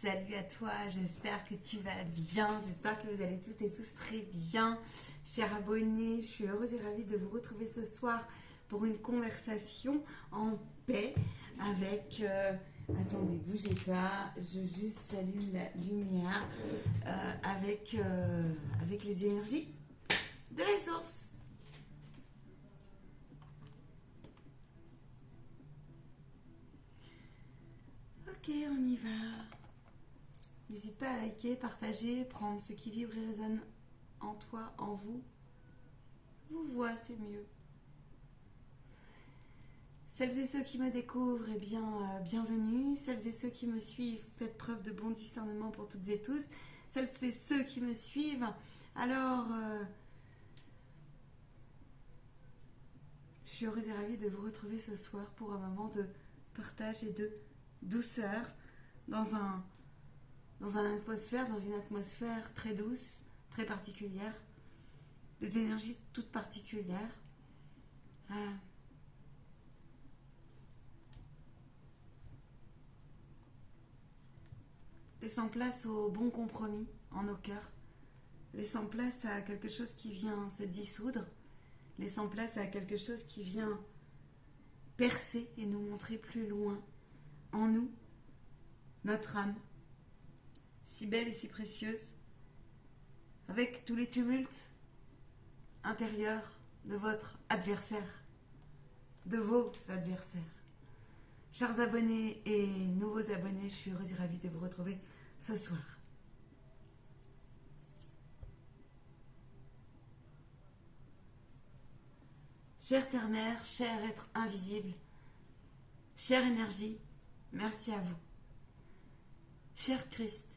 Salut à toi, j'espère que tu vas bien, j'espère que vous allez toutes et tous très bien. Chers abonnés, je suis heureuse et ravie de vous retrouver ce soir pour une conversation en paix avec... attendez, bougez pas, j'allume la lumière avec les énergies de la source. Ok, on y va. N'hésite pas à liker, partager, prendre ce qui vibre et résonne en toi, en vous. Vous voit, c'est mieux. Celles et ceux qui me découvrent, eh bien, bienvenue. Celles et ceux qui me suivent, faites preuve de bon discernement pour toutes et tous. Celles et ceux qui me suivent, alors, je suis heureuse et ravie de vous retrouver ce soir pour un moment de partage et de douceur dans une atmosphère très douce, très particulière, des énergies toutes particulières. Laissant place au bon compromis en nos cœurs, laissant place à quelque chose qui vient se dissoudre, laissant place à quelque chose qui vient percer et nous montrer plus loin en nous, notre âme, si belle et si précieuse, avec tous les tumultes intérieurs de votre adversaire, de vos adversaires. Chers abonnés et nouveaux abonnés, je suis heureuse et ravie de vous retrouver ce soir. Chère Terre-Mère, cher être invisible, chère énergie, merci à vous. Cher Christ,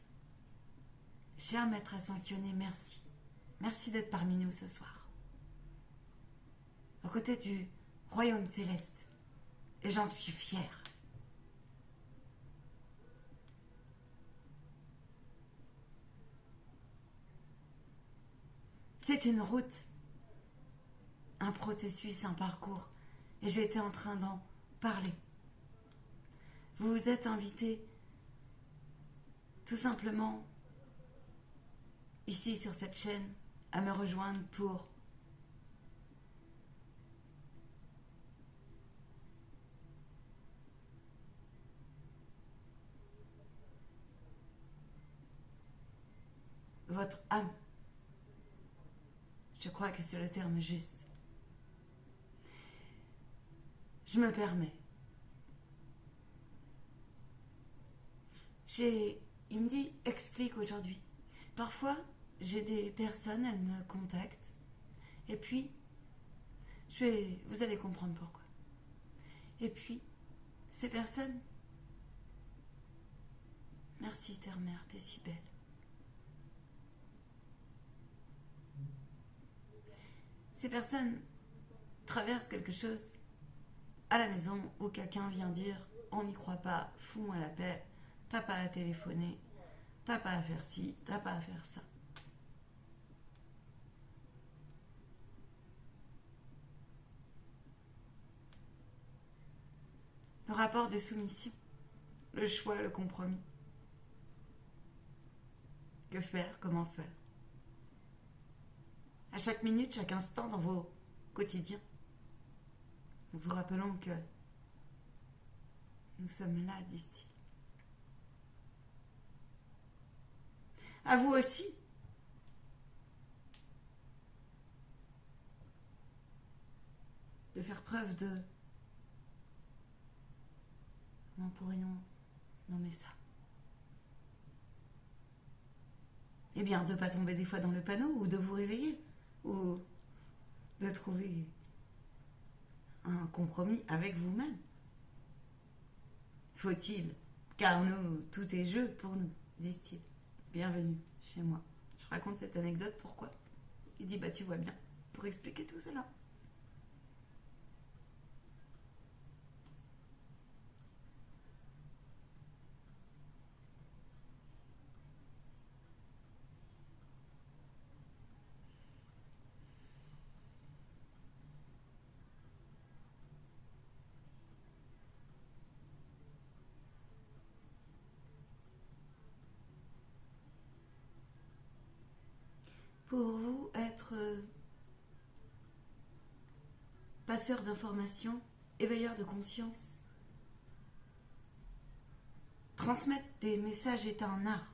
cher Maître Ascensionné, merci. Merci d'être parmi nous ce soir. Aux côtés du Royaume Céleste, et j'en suis fière. C'est une route, un processus, un parcours, et j'étais en train d'en parler. Vous vous êtes invités tout simplement ici sur cette chaîne à me rejoindre pour votre âme. Je crois que c'est le terme juste. Je me permets. Il me dit explique aujourd'hui. Parfois, j'ai des personnes, elles me contactent. Et puis, vous allez comprendre pourquoi. Et puis, ces personnes, merci Terre-Mère, t'es si belle. Ces personnes traversent quelque chose à la maison où quelqu'un vient dire on n'y croit pas, fous-moi la paix, t'as pas à téléphoner, t'as pas à faire ci, t'as pas à faire ça. Le rapport de soumission, le choix, le compromis. Que faire, comment faire? À chaque minute, chaque instant dans vos quotidiens. Nous vous rappelons que nous sommes là, disent-ils. À vous aussi. De faire preuve de... Comment pourrions nommer ça? Eh bien, de ne pas tomber des fois dans le panneau ou de vous réveiller ou de trouver un compromis avec vous-même. Faut-il? Car nous, tout est jeu pour nous, disent-ils. Bienvenue chez moi. Je raconte cette anecdote, pourquoi? Il dit, bah tu vois bien, pour expliquer tout cela. être passeur d'informations, éveilleur de conscience. Transmettre des messages est un art.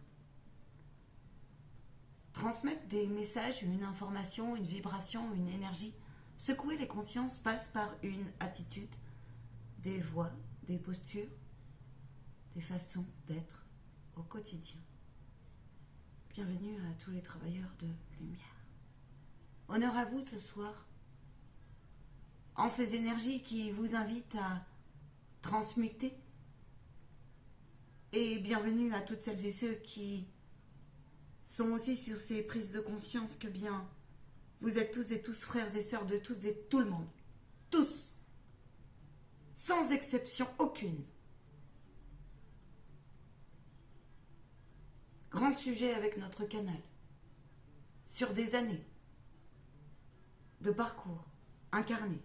Transmettre des messages, une information, une vibration, une énergie, secouer les consciences passe par une attitude, des voix, des postures, des façons d'être au quotidien. Bienvenue à tous les travailleurs de lumière. Honneur à vous ce soir, en ces énergies qui vous invitent à transmuter. Et bienvenue à toutes celles et ceux qui sont aussi sur ces prises de conscience que bien vous êtes tous et tous frères et sœurs de toutes et tout le monde. Tous. Sans exception aucune. Grand sujet avec notre canal. Sur des années de parcours incarné.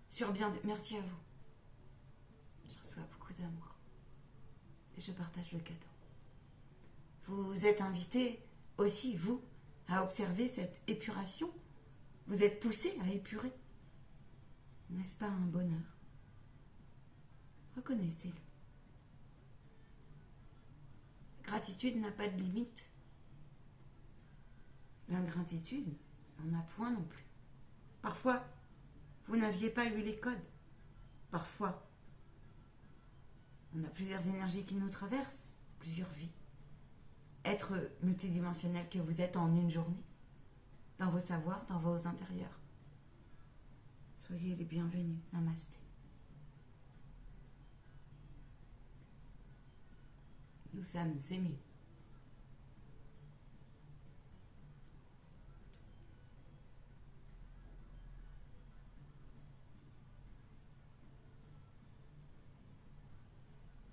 Sur bien des... Merci à vous. Je reçois beaucoup d'amour. Et je partage le cadeau. Vous êtes invités aussi, vous, à observer cette épuration. Vous êtes poussés à épurer. N'est-ce pas un bonheur? Reconnaissez-le. La gratitude n'a pas de limite. L'ingratitude n'en a point non plus. Parfois, vous n'aviez pas eu les codes. Parfois, on a plusieurs énergies qui nous traversent, plusieurs vies. Être multidimensionnel que vous êtes en une journée, dans vos savoirs, dans vos intérieurs. Soyez les bienvenus. Namasté. Nous sommes émus.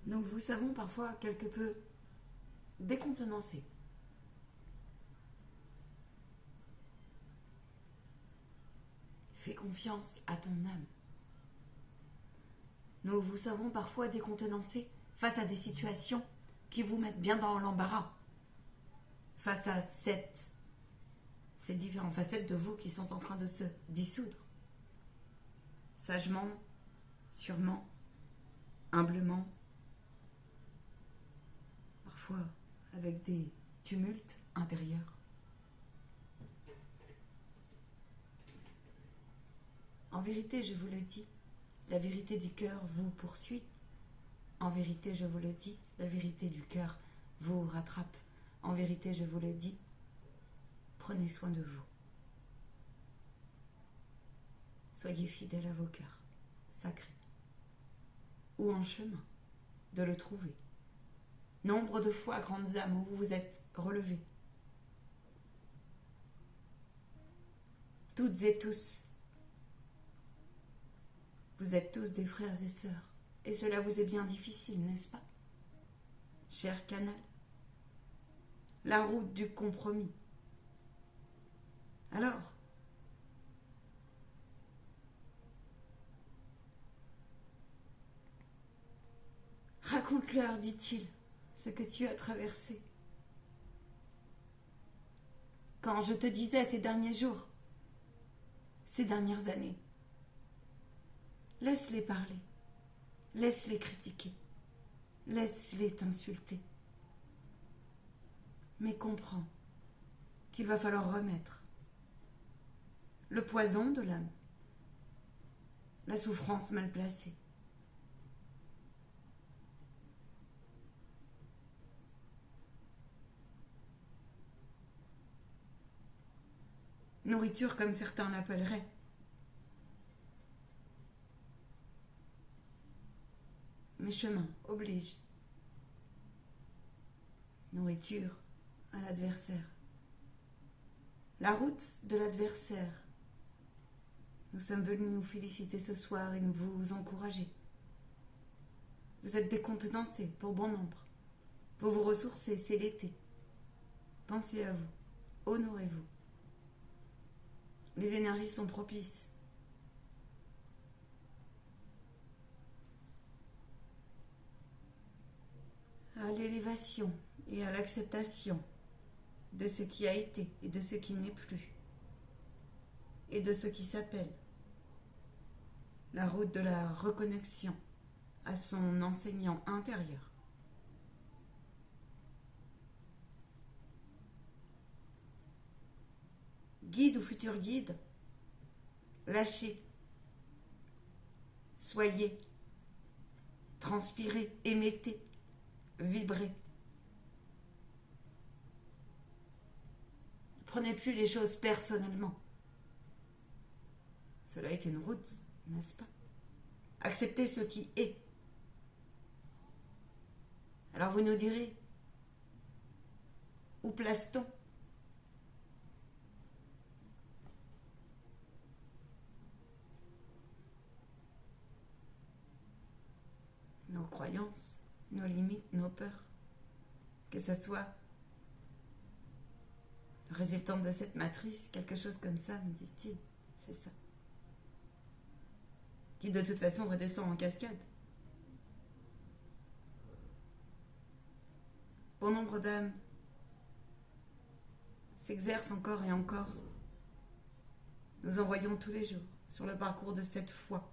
Nous vous savons parfois quelque peu décontenancés. Fais confiance à ton âme. Nous vous savons parfois décontenancés face à des situations qui vous mettent bien dans l'embarras. Face à ces différentes facettes de vous qui sont en train de se dissoudre. Sagement, sûrement, humblement, parfois avec des tumultes intérieurs. En vérité, je vous le dis, la vérité du cœur vous poursuit. En vérité, je vous le dis, la vérité du cœur vous rattrape. En vérité, je vous le dis, prenez soin de vous. Soyez fidèles à vos cœurs sacrés. Ou en chemin de le trouver. Nombre de fois, grandes âmes, où vous vous êtes relevés. Toutes et tous, vous êtes tous des frères et sœurs. Et cela vous est bien difficile, n'est-ce pas? Cher canal, la route du compromis. Alors, raconte-leur, dit-il, ce que tu as traversé. Quand je te disais ces derniers jours, ces dernières années, laisse-les parler, laisse-les critiquer, laisse-les t'insulter. Mais comprends qu'il va falloir remettre le poison de l'âme, la souffrance mal placée. Nourriture comme certains l'appelleraient. Mes chemins obligent. Nourriture à l'adversaire. La route de l'adversaire. Nous sommes venus nous féliciter ce soir et nous vous encourager. Vous êtes décontenancés pour bon nombre. Vous vous ressourcez, c'est l'été. Pensez à vous. Honorez-vous. Les énergies sont propices. À l'élévation et à l'acceptation de ce qui a été et de ce qui n'est plus, et de ce qui s'appelle la route de la reconnexion à son enseignant intérieur. Guide ou futur guide, lâchez, soyez, transpirez, émettez, vibrez. Ne prenez plus les choses personnellement. Cela est une route, n'est-ce pas? Acceptez ce qui est. Alors vous nous direz, où place-t-on? Nos croyances, nos limites, nos peurs, que ce soit le résultant de cette matrice, quelque chose comme ça, me disent-ils, c'est ça. Qui de toute façon redescend en cascade. Bon nombre d'âmes s'exercent encore et encore. Nous en voyons tous les jours sur le parcours de cette foi,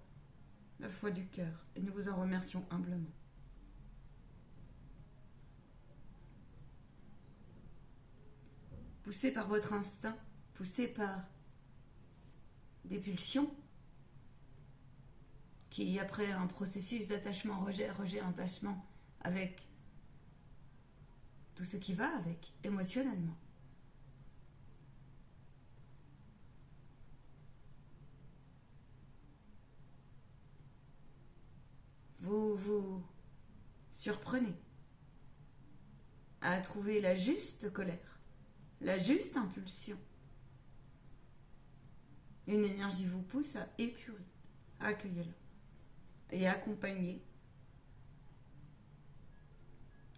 la foi du cœur, et nous vous en remercions humblement. Poussé par votre instinct, poussé par des pulsions, qui après un processus d'attachement, rejet, attachement, avec tout ce qui va avec, émotionnellement. Vous vous surprenez à trouver la juste colère, la juste impulsion. Une énergie vous pousse à épurer, à accueillir et à accompagner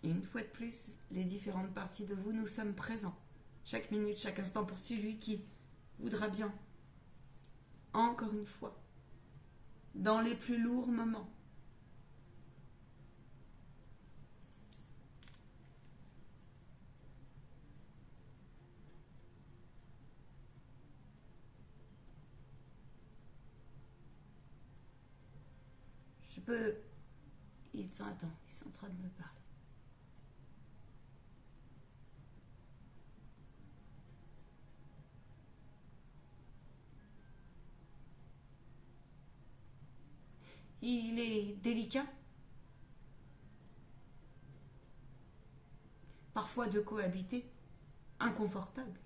une fois de plus les différentes parties de vous. Nous sommes présents chaque minute, chaque instant pour celui qui voudra bien. Encore une fois, dans les plus lourds moments, je peux... Ils sont en train de me parler. Il est délicat, parfois de cohabiter, inconfortable.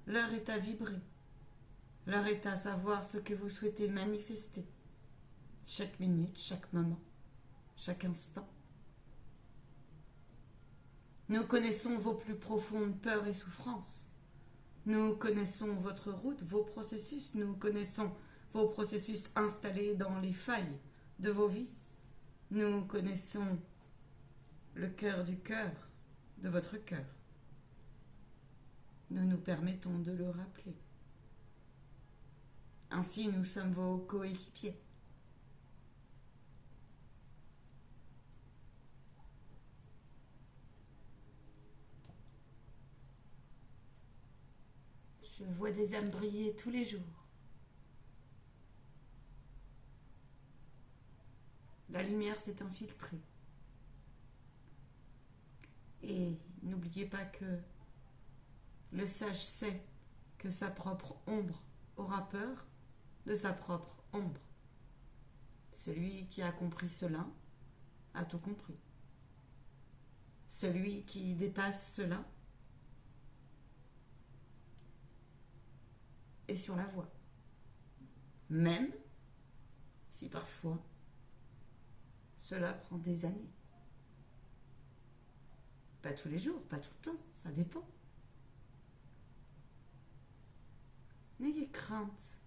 L'heure est à vibrer, l'heure est à savoir ce que vous souhaitez manifester, chaque minute, chaque moment, chaque instant. Nous connaissons vos plus profondes peurs et souffrances. Nous connaissons votre route, vos processus. Nous connaissons vos processus installés dans les failles de vos vies. Nous connaissons le cœur du cœur de votre cœur. Nous nous permettons de le rappeler. Ainsi, nous sommes vos coéquipiers. Je vois des âmes briller tous les jours. La lumière s'est infiltrée. Et n'oubliez pas que le sage sait que sa propre ombre aura peur de sa propre ombre. Celui qui a compris cela a tout compris. Celui qui dépasse cela est sur la voie. Même si parfois cela prend des années. Pas tous les jours, pas tout le temps, ça dépend. N'ayez crainte.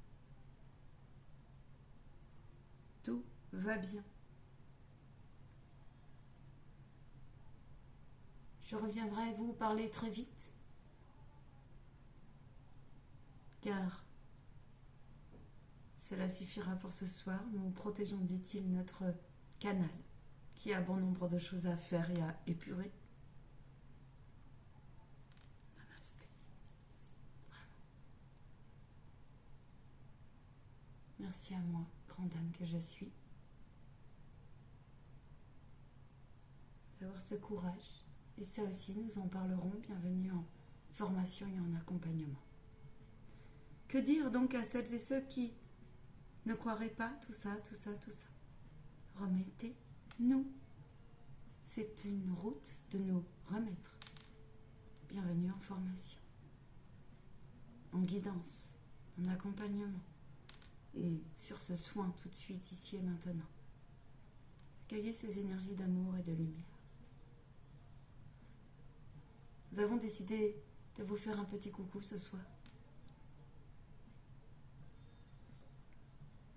Tout va bien. Je reviendrai vous parler très vite. Car cela suffira pour ce soir. Nous protégeons, dit-il, notre canal, qui a bon nombre de choses à faire et à épurer. merci à moi, grande âme que je suis, d'avoir ce courage. Et ça aussi, nous en parlerons. Bienvenue en formation et en accompagnement. Que dire donc à celles et ceux qui ne croiraient pas tout ça? Remettez-nous. C'est une route de nous remettre. Bienvenue en formation, en guidance, en accompagnement et sur ce soin tout de suite, ici et maintenant. Accueillez ces énergies d'amour et de lumière. Nous avons décidé de vous faire un petit coucou ce soir.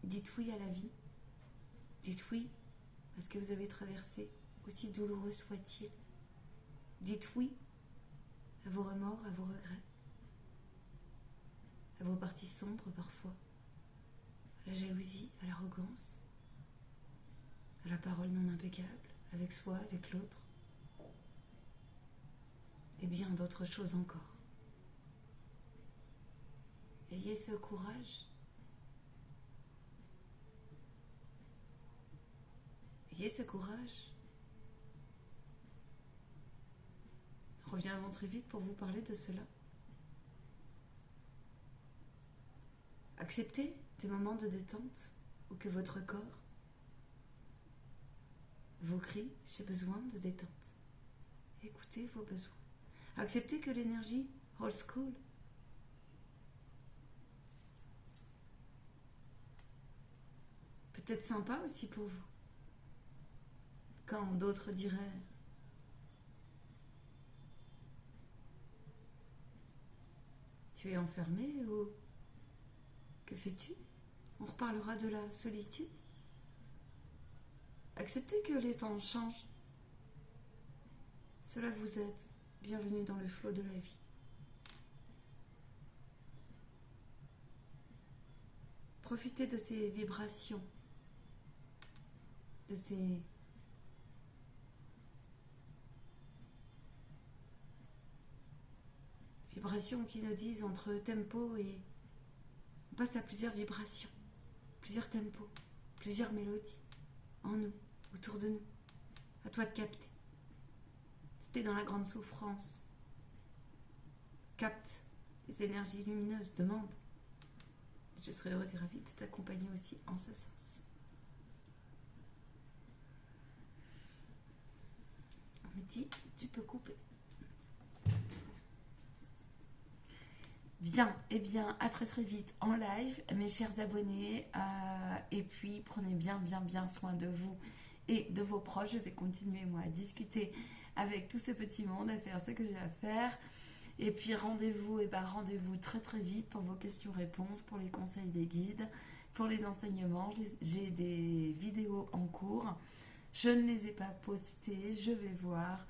Dites oui à la vie. Dites oui à ce que vous avez traversé, aussi douloureux soit-il. Dites oui à vos remords, à vos regrets, à vos parties sombres parfois, à la jalousie, à l'arrogance, à la parole non impeccable, avec soi, avec l'autre, et bien d'autres choses encore. Ayez ce courage. Ayez ce courage. Nous reviendrons très vite pour vous parler de cela. Acceptez des moments de détente où que votre corps vous crie « j'ai besoin de détente ». Écoutez vos besoins. Acceptez que l'énergie old school peut être sympa aussi pour vous. Quand d'autres diraient « tu es enfermé » ou « que fais-tu » On reparlera de la solitude. Acceptez que les temps changent. Cela vous aide. Bienvenue dans le flot de la vie. Profitez de ces vibrations, de ces vibrations qui nous disent entre tempo et... On passe à plusieurs vibrations, plusieurs tempos, plusieurs mélodies, en nous, autour de nous. À toi de capter. Si t'es dans la grande souffrance, capte les énergies lumineuses, demande. Je serai heureuse et ravie de t'accompagner aussi en ce sens. On me dit, tu peux couper. Bien, et bien, à très très vite en live, mes chers abonnés. Et puis, prenez bien soin de vous et de vos proches. Je vais continuer, moi, à discuter avec tout ce petit monde, à faire ce que j'ai à faire. Et puis, rendez-vous très très vite pour vos questions-réponses, pour les conseils des guides, pour les enseignements. J'ai des vidéos en cours. Je ne les ai pas postées, je vais voir.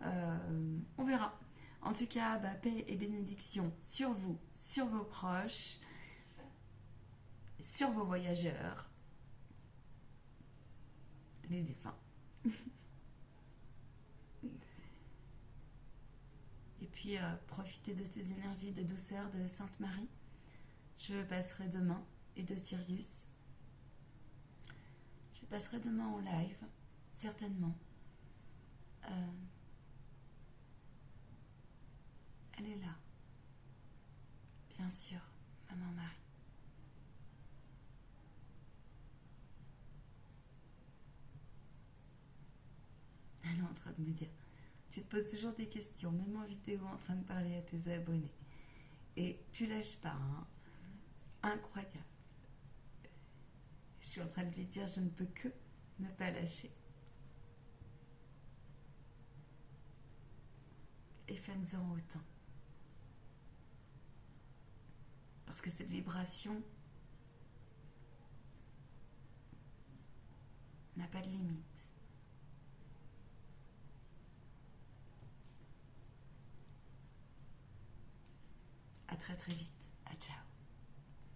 On verra. En tout cas, paix et bénédiction sur vous, sur vos proches, sur vos voyageurs, les défunts. Et puis, profitez de ces énergies de douceur de Sainte Marie. Je passerai demain et de Sirius. Je passerai demain en live, certainement. Elle est là. Bien sûr, Maman Marie. Elle est en train de me dire, tu te poses toujours des questions, même en vidéo, en train de parler à tes abonnés. Et tu lâches pas, hein. Incroyable. Je suis en train de lui dire, je ne peux que ne pas lâcher. Et faites-en autant. Parce que cette vibration n'a pas de limite. À très très vite.